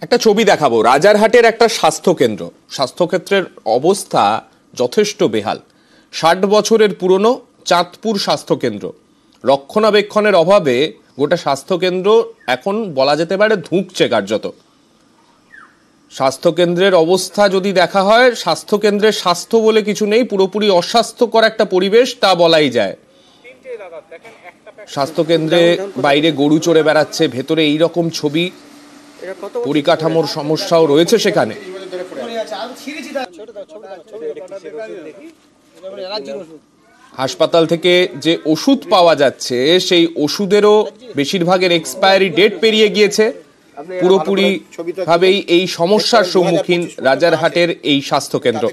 একটা ছবি দেখাবো, রাজারহাটের একটা স্বাস্থ্যকেন্দ্র। স্বাস্থ্যক্ষেত্রের অবস্থা যথেষ্ট বেহাল। 60 বছরের পুরনো চাঁদপুর স্বাস্থ্যকেন্দ্র, রক্ষণাবেক্ষণের অভাবে গোটা স্বাস্থ্যকেন্দ্র এখন বলা যেতে পারে ধুঁকছে কার্যত। স্বাস্থ্যকেন্দ্রের অবস্থা যদি দেখা হয়, স্বাস্থ্যকেন্দ্রের স্বাস্থ্য বলে কিছু নেই, পুরোপুরি অস্বাস্থ্যকর একটা পরিবেশ তা বলাই যায়। স্বাস্থ্যকেন্দ্রে বাইরে গরু চড়ে বেড়াচ্ছে, ভেতরে এইরকম ছবি। পরিকাঠামোর সমস্যাও রয়েছে সেখানে। হাসপাতাল থেকে যে ওষুধ পাওয়া যাচ্ছে সেই ওষুধেরও বেশিরভাগের এক্সপায়ারি ডেট পেরিয়ে গিয়েছে। পুরোপুরি ভাবেই এই সমস্যার সম্মুখীন রাজারহাটের এই স্বাস্থ্যকেন্দ্র।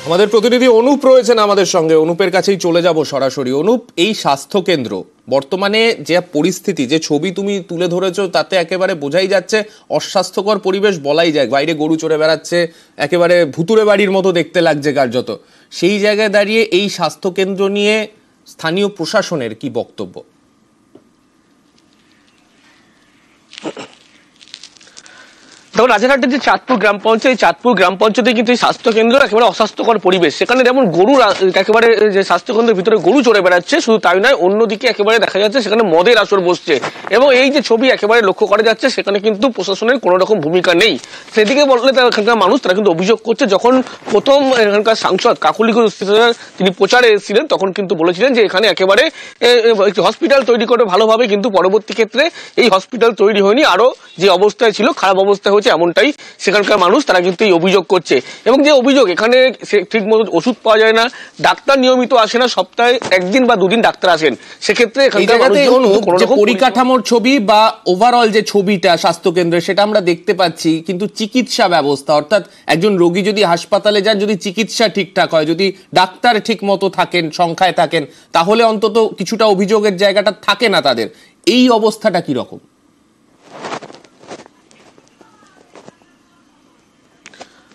আমাদের প্রতিনিধি অনুপ রয়েছেন আমাদের সঙ্গে, অনুপের কাছেই চলে যাব সরাসরি। অনুপ, এই স্বাস্থ্যকেন্দ্র বর্তমানে যে পরিস্থিতি, যে ছবি তুমি তুলে ধরেছো, তাতে একেবারে বোঝাই যাচ্ছে অস্বাস্থ্যকর পরিবেশ বলাই যায়। বাইরে গরু চড়ে বেড়াচ্ছে, একেবারে ভুতুরে বাড়ির মতো দেখতে লাগছে কার্যত। সেই জায়গায় দাঁড়িয়ে এই স্বাস্থ্যকেন্দ্র নিয়ে স্থানীয় প্রশাসনের কি বক্তব্য? দেখুন, রাজারহাটের যে চাঁদপুর গ্রাম পঞ্চায়েত, চাঁদপুর গ্রাম পঞ্চায়েতে কিন্তু এই স্বাস্থ্যকেন্দ্র একেবারে অস্বাস্থ্যকর পরিবেশ। সেখানে যেমন গরু একেবারে যে স্বাস্থ্যকেন্দ্রের ভিতরে গরু চড়ে বেড়াচ্ছে, শুধু তাই নয়, অন্যদিকে একেবারে দেখা যাচ্ছে সেখানে মদের আসর বসছে। এবং এই যে ছবি একেবারে লক্ষ্য করা যাচ্ছে, সেখানে কিন্তু প্রশাসনের কোনো রকম ভূমিকা নেই। সেদিকে বললে এখানকার মানুষ তারা কিন্তু অভিযোগ করছে, যখন প্রথম এখানকার সাংসদ কাকলি ঘোষ তিনি প্রচারে এসেছিলেন, তখন কিন্তু বলেছিলেন যে এখানে একেবারে হসপিটাল তৈরি করে ভালোভাবে, কিন্তু পরবর্তী ক্ষেত্রে এই হসপিটাল তৈরি হয়নি, আরো যে অবস্থায় ছিল খারাপ অবস্থায় হয়েছে, এমনটাই সেখানকার মানুষ তারা কিন্তু এই অভিযোগ করছে। এবং যে অভিযোগ, এখানে ঠিক মতো ওষুধ পাওয়া যায় না, ডাক্তার নিয়মিত আসে না, সপ্তাহে একদিন বা দুদিন ডাক্তার আসেন। সেক্ষেত্রে পরিকাঠামোর ছবি বা ওভারঅল যে ছবিটা স্বাস্থ্যকেন্দ্রে, সেটা আমরা দেখতে পাচ্ছি, কিন্তু চিকিৎসা ব্যবস্থা, অর্থাৎ একজন রোগী যদি হাসপাতালে যান, যদি চিকিৎসা ঠিকঠাক হয়, যদি ডাক্তার ঠিক মতো থাকেন, সংখ্যায় থাকেন, তাহলে অন্তত কিছুটা অভিযোগের জায়গাটা থাকে না তাদের। এই অবস্থাটা কি রকম?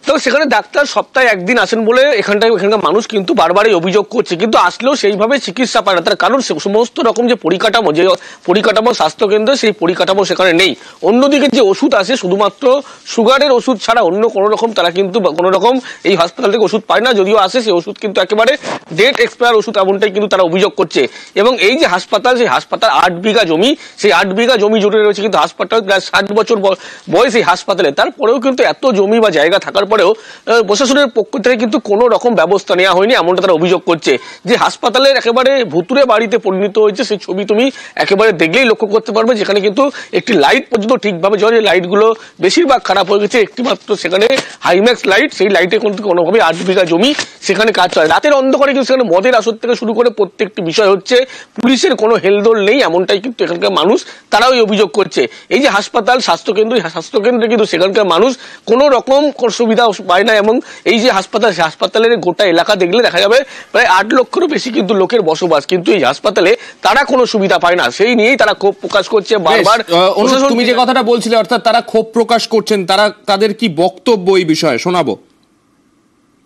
তো সেখানে ডাক্তার সপ্তাহে একদিন আসেন বলে এখানকার মানুষ কিন্তু বারবারই অভিযোগ করছে, কিন্তু আসলেও সেইভাবে চিকিৎসা পায় না। তার কারণ সমস্ত রকম যে পরিকাঠামো স্বাস্থ্যকেন্দ্রে, সেই পরিকাঠামো সেখানে নেই। অন্যদিকে যে ওষুধ আসে, শুধুমাত্র সুগারের ওষুধ ছাড়া অন্য কোনো রকম তারা কিন্তু কোনো রকম এই হাসপাতাল থেকে ওষুধ পায় না। যদিও আসে, সেই ওষুধ কিন্তু একেবারে ডেট এক্সপায়ার ওষুধ, এমনটাই কিন্তু তারা অভিযোগ করছে। এবং এই যে হাসপাতাল, সেই হাসপাতাল 8 বিঘা জমি, সেই 8 বিঘা জমি জুড়ে রয়েছে, কিন্তু হাসপাতাল প্রায় 60 বছর বয়স এই হাসপাতালে। তারপরেও কিন্তু এত জমি বা জায়গা থাকার পরেও প্রশাসনের পক্ষ থেকে কিন্তু কোনো রকম ব্যবস্থা নেওয়া হয়নি, এমনটা তারা অভিযোগ করছে। যে হাসপাতালের একেবারে ভুতুরে বাড়িতে পরিণত হয়েছে, সেই ছবি তুমি একেবারে দেখলেই লক্ষ্য করতে পারবে। যেখানে কিন্তু একটি লাইট পর্যন্ত ঠিকভাবে জ্বলে, লাইটগুলো বেশিরভাগ খারাপ হয়ে গেছে। একটি মাত্র সেখানে হাইম্যাক্স লাইট, সেই লাইটে কিন্তু কোনোভাবে 8 বিঘা জমি সেখানে কাজ চলে। রাতের অন্ধকারে কিন্তু সেখানে মদের আসর থেকে শুরু করে প্রত্যেকটি বিষয় হচ্ছে, পুলিশের কোনো হেলদোল নেই, এমনটাই কিন্তু এখানকার মানুষ তারাও অভিযোগ করছে। এই যে হাসপাতাল, স্বাস্থ্যকেন্দ্রে কিন্তু সেখানকার মানুষ কোনো রকম সুবিধা পায় না। এবং এই যে হাসপাতাল, হাসপাতালের গোটা এলাকা দেখলে দেখা যাবে প্রায় 8 লক্ষেরও বেশি কিন্তু লোকের বসবাস, কিন্তু এই হাসপাতালে তারা কোনো সুবিধা পায় না। সেই নিয়েই তারা ক্ষোভ প্রকাশ করছে বারবার। তুমি যে কথাটা বলছিলে, অর্থাৎ তারা ক্ষোভ প্রকাশ করছেন, তাদের কি বক্তব্য এই বিষয়ে শোনাবো।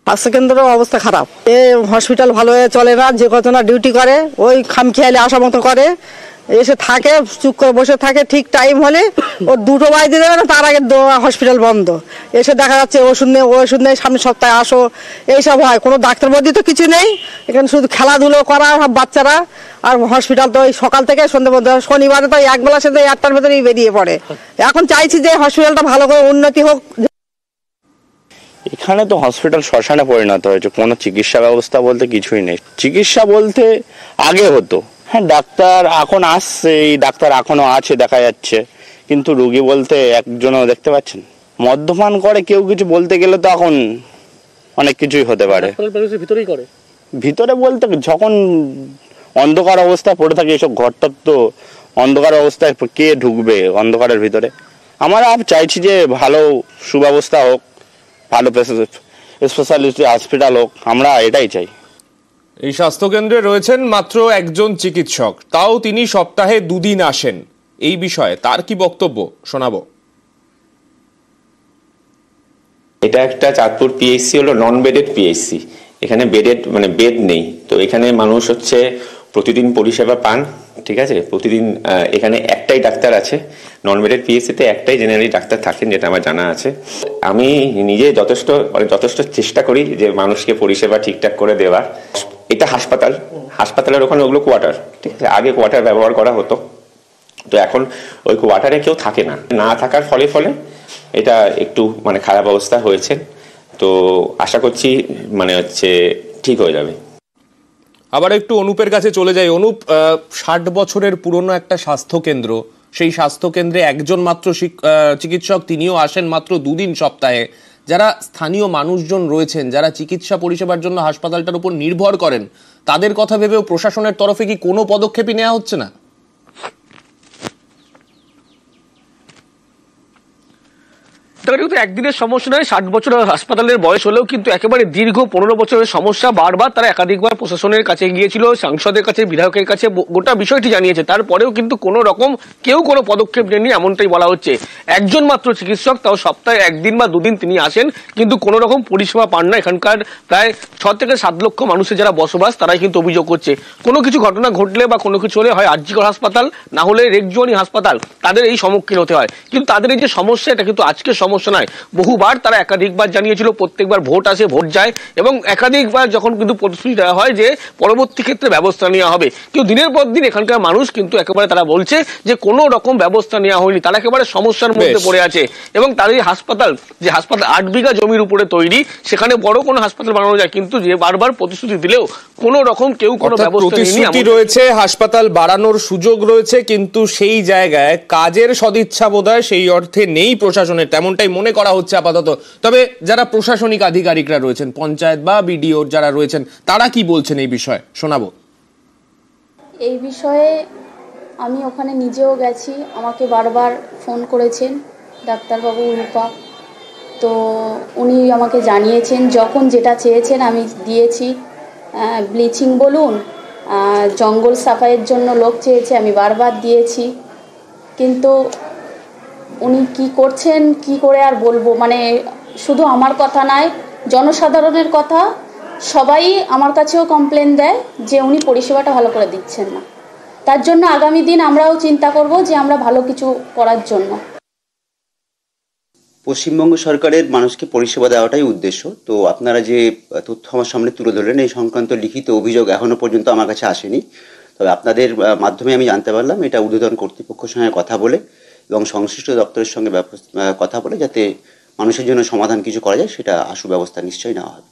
স্বাস্থ্যকেন্দ্রের অবস্থা খারাপ, হসপিটাল ভালোভাবে চলে না, যে কত না ডিউটি করে ওই খামখেয়ালি আসা মতো করে, এসে থাকে চুপ করে বসে থাকে। ঠিক টাইম হলে ও 2টো বাজতে দেবে না, তার আগে হসপিটাল বন্ধ। এসে দেখা যাচ্ছে ওষুধ নেই, সামনের সপ্তাহে আসো, এইসব হয়। কোনো ডাক্তার বদি তো কিছু নেই, এখানে শুধু খেলাধুলো করা সব বাচ্চারা। আর হসপিটাল তো ওই সকাল থেকে সন্ধ্যে পর্যন্ত, শনিবারে তো একবেলা সাথে 8টার ভেতরেই বেরিয়ে পড়ে। এখন চাইছি যে হসপিটালটা ভালো করে উন্নতি হোক। এখানে তো হসপিটাল শ্মশানে পরিণত হয়েছে, কোনো চিকিৎসা ব্যবস্থা বলতে কিছুই নেই। চিকিৎসা বলতে আগে হতো, হ্যাঁ ডাক্তার এখন আসছে, এই ডাক্তার এখনো আছে দেখা যাচ্ছে, কিন্তু রুগী বলতে একজনও দেখতে পাচ্ছেন। মদ্যপান করে কেউ কিছু বলতে গেলে তো এখন অনেক কিছুই হতে পারে। ভিতরে বলতে যখন অন্ধকার অবস্থায় পড়ে থাকে, এসব ঘরটার তো অন্ধকার অবস্থায় কে ঢুকবে অন্ধকারের ভিতরে। আমরা চাইছি যে ভালো সুব্যবস্থা হোক, ভালো স্পেশালিস্ট হসপিটাল হোক, আমরা এটাই চাই। এই স্বাস্থ্যকেন্দ্রে রয়েছেন মাত্র একজন চিকিৎসক, তাও তিনি সপ্তাহে 2 দিন আসেন। এই বিষয়ে তার কি বক্তব্য শোনাবো। এটা একটা চাঁদপুর পিএইচসি হলো নন বেডেড পিএইচসি। এখানে বেড নেই, তো এখানে মানুষ হচ্ছে প্রতিদিন পরিষেবা পান, ঠিক আছে। প্রতিদিন এখানে একটাই ডাক্তার আছে, নন বেডেড পিএসসিতে একটাই জেনারেলি ডাক্তার থাকেন, যেটা আমার জানা আছে। আমি নিজে যথেষ্ট চেষ্টা করি যে মানুষকে পরিষেবা ঠিকঠাক করে দেওয়ার। এটা হাসপাতালের ওখানে ওগুলো কোয়ার্টার, ঠিক আছে। আগে কোয়ার্টার ব্যবহার করা হতো, তো এখন ওই কোয়ার্টারে কেউ থাকে না থাকার ফলে এটা একটু খারাপ অবস্থা হয়েছে। তো আশা করছি ঠিক হয়ে যাবে। আবার একটু অনুপের কাছে চলে যাই। অনুপ, 60 বছরের পুরনো একটা স্বাস্থ্যকেন্দ্র, সেই স্বাস্থ্যকেন্দ্রে একজন মাত্র চিকিৎসক, তিনিও আসেন মাত্র 2 দিন সপ্তাহে। যারা স্থানীয় মানুষজন রয়েছেন, যারা চিকিৎসা পরিষেবার জন্য হাসপাতালটার উপর নির্ভর করেন, তাদের কথা ভেবেও প্রশাসনের তরফে কি কোনো পদক্ষেপই নেওয়া হচ্ছে না? কিন্তু একদিনের সমস্যা নয়, 60 বছর হাসপাতালের বয়স হলেও কিন্তু একেবারে দীর্ঘ 15 বছরের সমস্যা। বারবার তারা একাধিকবার প্রশাসনের কাছে গিয়েছিল, সাংসদের কাছে, বিধায়কের কাছে গোটা বিষয়টি জানিয়েছে। তারপরেও কিন্তু কোনো রকম কেউ কোনো পদক্ষেপ নেননি, এমনটাই বলা হচ্ছে। একজন মাত্র চিকিৎসক, তাও সপ্তাহে 1 দিন বা 2 দিন তিনি আসেন, কিন্তু কোনো রকম পরিষেবা পান না। এখানকার প্রায় 6 থেকে 7 লক্ষ মানুষের যারা বসবাস, তারাই কিন্তু অভিযোগ করছে কোনো কিছু ঘটনা ঘটলে বা কোনো কিছু হলে হয় আরজিকর হাসপাতাল, না হলে রেগজোয়ানি হাসপাতাল, তাদের এই সম্মুখীন হতে হয়। কিন্তু তাদের এই যে সমস্যা, এটা কিন্তু আজকের সমস্যা নয়। বহুবার তারা একাধিকবার জানিয়েছিল, প্রত্যেকবার ভোট আসে, ভোট যায়, এবং একাধিকবার যখন কিন্তু প্রতিশ্রুতি দেওয়া হয় যে পরবর্তী ক্ষেত্রে ব্যবস্থা নেওয়া হবে, কিন্তু দিনের পর দিন এখানকার মানুষ কিন্তু একেবারে তারা বলছে যে কোনো রকম ব্যবস্থা নেওয়া হয়নি। তারা একেবারে সমস্যার মধ্যে পড়ে আছে, এবং তাদের এই হাসপাতাল, যে হাসপাতাল 8 বিঘা জমির উপরে তৈরি, সেখানে বড় কোনো হাসপাতাল বানানো যায়, কিন্তু যে বারবার প্রতিশ্রুতি দিলেও কোনো রকম কেউ কোনো ব্যবস্থা নেয়নি। রয়েছে হাসপাতাল বাড়ানোর সুযোগ রয়েছে, কিন্তু সেই জায়গায় কাজের সদিচ্ছা বোধহয় সেই অর্থে নেই প্রশাসনের, তেমনটাই মনে করা হচ্ছে আপাতত। তবে যারা প্রশাসনিক আধিকারিকরা রয়েছেন, পঞ্চায়েত বা বিডিও যারা রয়েছেন, তারা কি বলছেন এই বিষয়ে শোনাবো। এই বিষয়ে আমি ওখানে নিজেও গেছি, আমাকে বারবার ফোন করেছেন ডাক্তারবাবু রূপা, তো উনি আমাকে জানিয়েছেন যখন যেটা চেয়েছেন আমি দিয়েছি। ব্লিচিং বলুন, জঙ্গল সাফাইয়ের জন্য লোক চেয়েছে, আমি বারবার দিয়েছি। কিন্তু উনি কি করছেন, কি করে আর বলবো, শুধু আমার কথা নয়, জনসাধারণের কথা, সবাই আমার কাছেও কমপ্লেন দেয় যে উনি পরিষেবাটা ভালো করে দিচ্ছেন না। তার জন্য আগামী দিন আমরাও চিন্তা করব যে আমরা ভালো কিছু করার জন্য। পশ্চিমবঙ্গ সরকারের মানুষকে পরিষেবা দেওয়াটাই উদ্দেশ্য। তো আপনারা যে তথ্য আমার সামনে তুলে ধরলেন, এই সংক্রান্ত লিখিত অভিযোগ এখনো পর্যন্ত আমার কাছে আসেনি। তবে আপনাদের মাধ্যমে আমি জানতে পারলাম এটা ঊর্ধ্বতন কর্তৃপক্ষের সঙ্গে কথা বলে এবং সংশ্লিষ্ট দপ্তরের সঙ্গে কথা বলে যাতে মানুষের জন্য সমাধান কিছু করা যায়, সেটা আশু ব্যবস্থা নিশ্চয়ই নেওয়া হবে।